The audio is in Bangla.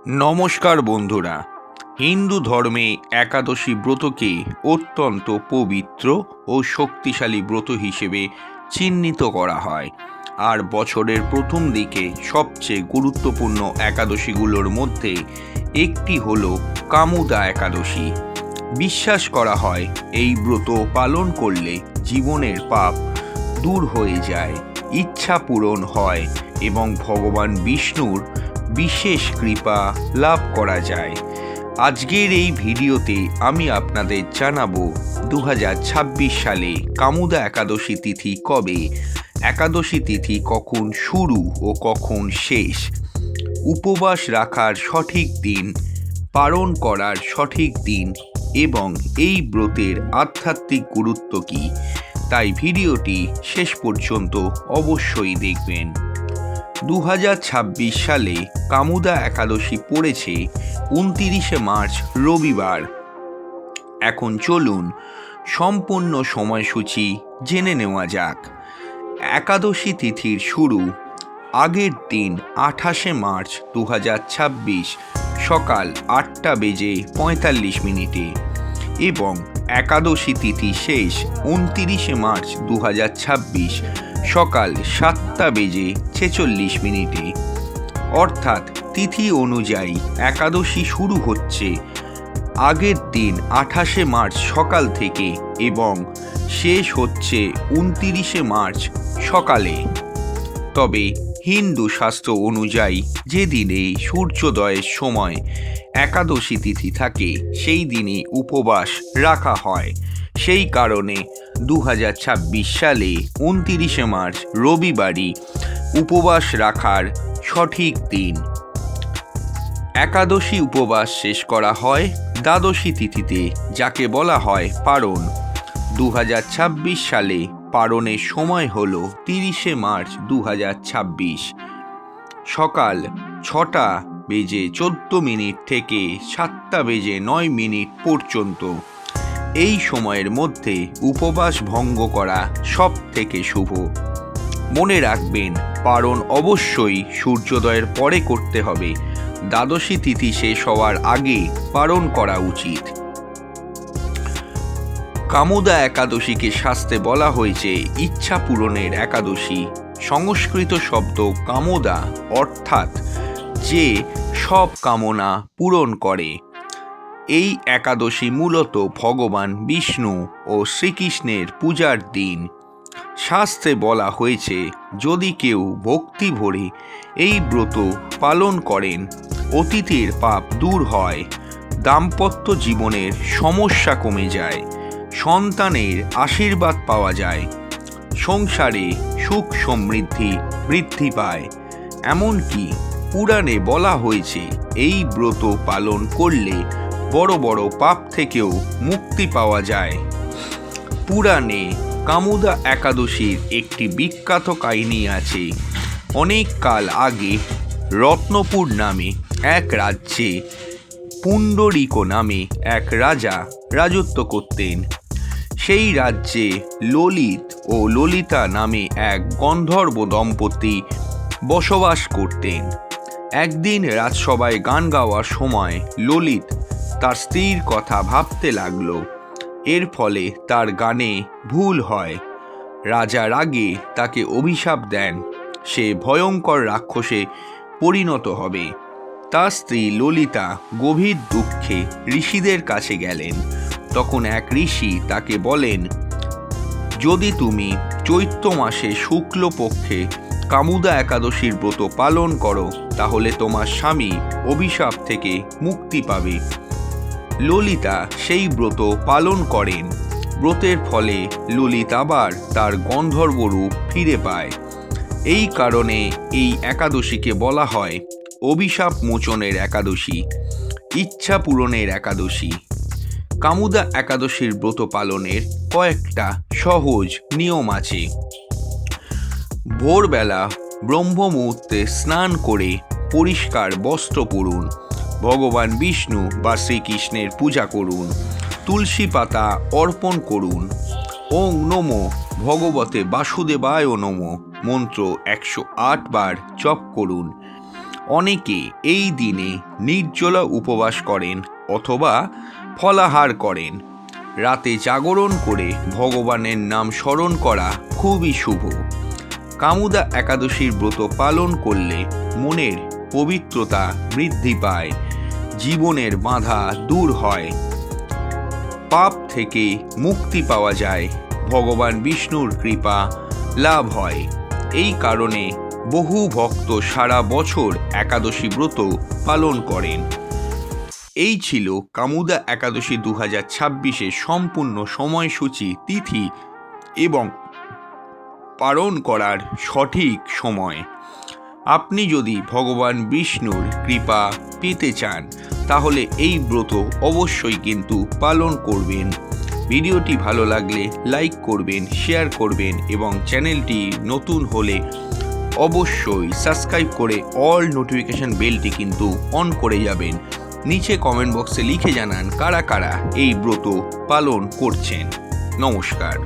নমস্কার বন্ধুরা। হিন্দু ধর্মে একাদশী ব্রতকে অত্যন্ত পবিত্র ও শক্তিশালী ব্রত হিসেবে চিহ্নিত করা হয়। আর বছরের প্রথম দিকে সবচেয়ে গুরুত্বপূর্ণ একাদশীগুলোর মধ্যে একটি হল কামুদা একাদশী। বিশ্বাস করা হয় এই ব্রত পালন করলে জীবনের পাপ দূর হয়ে যায়, ইচ্ছা পূরণ হয় এবং ভগবান বিষ্ণুর বিশেষ কৃপা লাভ করা যায়। আজকের এই ভিডিওতে আমি আপনাদের জানাবো 2026 সালে কামুদা একাদশী তিথি কবে, একাদশী তিথি কখন শুরু ও কখন শেষ, উপবাস রাখার সঠিক দিন, পালন করার সঠিক দিন এবং এই ব্রতের আধ্যাত্মিক গুরুত্ব কী। তাই ভিডিওটি শেষ পর্যন্ত অবশ্যই দেখবেন। 2026 সালে কামুদা একাদশী পড়েছে 29শে মার্চ রবিবার। এখন চলুন সম্পূর্ণ সময়সূচি জেনে নেওয়া যাক। একাদশী তিথির শুরু আগের দিন 28শে মার্চ 2026 সকাল 8:45 এবং একাদশী তিথি শেষ 29শে মার্চ 2026 সকাল 7:46। অর্থাৎ তিথি অনুযায়ী একাদশী শুরু হচ্ছে আগের দিন 28শে মার্চ সকাল থেকে এবং শেষ হচ্ছে 29শে মার্চ সকালে। তবে হিন্দু শাস্ত্র অনুযায়ী যেদিনে সূর্যোদয়ের সময় একাদশী তিথি থাকে সেই দিনে উপবাস রাখা হয়। সেই কারণে 2026 সালে 29শে মার্চ রবিবারই উপবাস রাখার সঠিক দিন। একাদশী উপবাস শেষ করা হয় দ্বাদশী তিথিতে, যাকে বলা হয় পারণ। 2026 সালে পারণের সময় হল 30শে মার্চ 2026 সকাল 6:14 থেকে 7:09 পর্যন্ত। এই সময়ের মধ্যে উপবাস ভঙ্গ করা সব থেকে শুভ। মনে রাখবেন, পারণ অবশ্যই সূর্যোদয়ের পরে করতে হবে। দ্বাদশী তিথি শেষ হওয়ার আগে পালন করা উচিত। কামুদা একাদশীকে শাস্ত্রে বলা হয়েছে ইচ্ছা পূরণের একাদশী। সংস্কৃত শব্দ কামোদা অর্থাৎ যে সব কামনা পূরণ করে। এই একাদশী মূলত ভগবান বিষ্ণু ও শ্রীকৃষ্ণের পূজার দিন। শাস্ত্রে বলা হয়েছে যদি কেউ ভক্তি ভরে এই ব্রত পালন করেন অতীতের পাপ দূর হয়, দাম্পত্য জীবনের সমস্যা কমে যায়, সন্তানের আশীর্বাদ পাওয়া যায়, সংসারে সুখ সমৃদ্ধি বৃদ্ধি পায়। এমনকি পুরাণে বলা হয়েছে এই ব্রত পালন করলে বড় বড় পাপ থেকেও মুক্তি পাওয়া যায়। পুরাণে কামুদা একাদশীর একটি বিখ্যাত কাহিনী আছে। অনেক কাল আগে রত্নপুর নামে এক রাজ্যে পুণ্ডরীক নামে এক রাজা রাজত্ব করতেন। সেই রাজ্যে ললিত ও ললিতা নামে এক গন্ধর্ব দম্পতি বসবাস করতেন। একদিন রাজসভায় গান গাওয়ার সময় ললিত তার স্ত্রীর কথা ভাবতে লাগল। এর ফলে তার গানে ভুল হয়। রাজা রাগে তাকে অভিশাপ দেন, সে ভয়ঙ্কর রাক্ষসে পরিণত হবে। তার স্ত্রী ললিতা গভীর দুঃখে ঋষিদের কাছে গেলেন। তখন এক ঋষি তাকে বলেন, যদি তুমি চৈত্র মাসে শুক্লপক্ষে কামুদা একাদশীর ব্রত পালন করো তাহলে তোমার স্বামী অভিশাপ থেকে মুক্তি পাবে। ললিতা সেই ব্রত পালন করেন। ব্রতের ফলে ললিত আবার তার গন্ধর্ব রূপ ফিরে পায়। এই কারণে এই একাদশীকে বলা হয় অভিশাপ মোচনের একাদশী, ইচ্ছা পূরণের একাদশী। কামুদা একাদশীর ব্রত পালনের কয়েকটা সহজ নিয়ম আছে। ভোরবেলা ব্রহ্ম মুহূর্তে স্নান করে পরিষ্কার বস্ত্র পরুন, ভগবান বিষ্ণু বা শ্রীকৃষ্ণের পূজা করুন, তুলসী পাতা অর্পণ করুন, ওং নমো ভগবতে বাসুদেবায় নমো মন্ত্র 108 বার জপ করুন। অনেকে এই দিনে নির্জলা উপবাস করেন অথবা ফলাহার করেন। রাতে জাগরণ করে ভগবানের নাম স্মরণ করা খুবই শুভ। কামুদা একাদশীর ব্রত পালন করলে মনের পবিত্রতা বৃদ্ধি পায়, জীবনের বাধা দূর হয়, পাপ থেকে মুক্তি পাওয়া যায়, ভগবান বিষ্ণুর কৃপা লাভ হয়। এই কারণে বহু ভক্ত সারা বছর একাদশী ব্রত পালন করেন। এই ছিল কামুদা একাদশী 2026-এর সম্পূর্ণ সময়সূচি, তিথি এবং পালন করার সঠিক সময়। আপনি যদি ভগবান বিষ্ণুর কৃপা পেতে চান তাহলে এই ব্রত অবশ্যই কিন্তু পালন করবেন। ভিডিওটি ভালো লাগলে লাইক করবেন, শেয়ার করবেন এবং চ্যানেলটি নতুন হলে অবশ্যই সাবস্ক্রাইব করে অল নোটিফিকেশন বেলটি কিন্তু অন করে যাবেন। নিচে কমেন্ট বক্সে লিখে জানান কারা কারা এই ব্রত পালন করছেন। নমস্কার।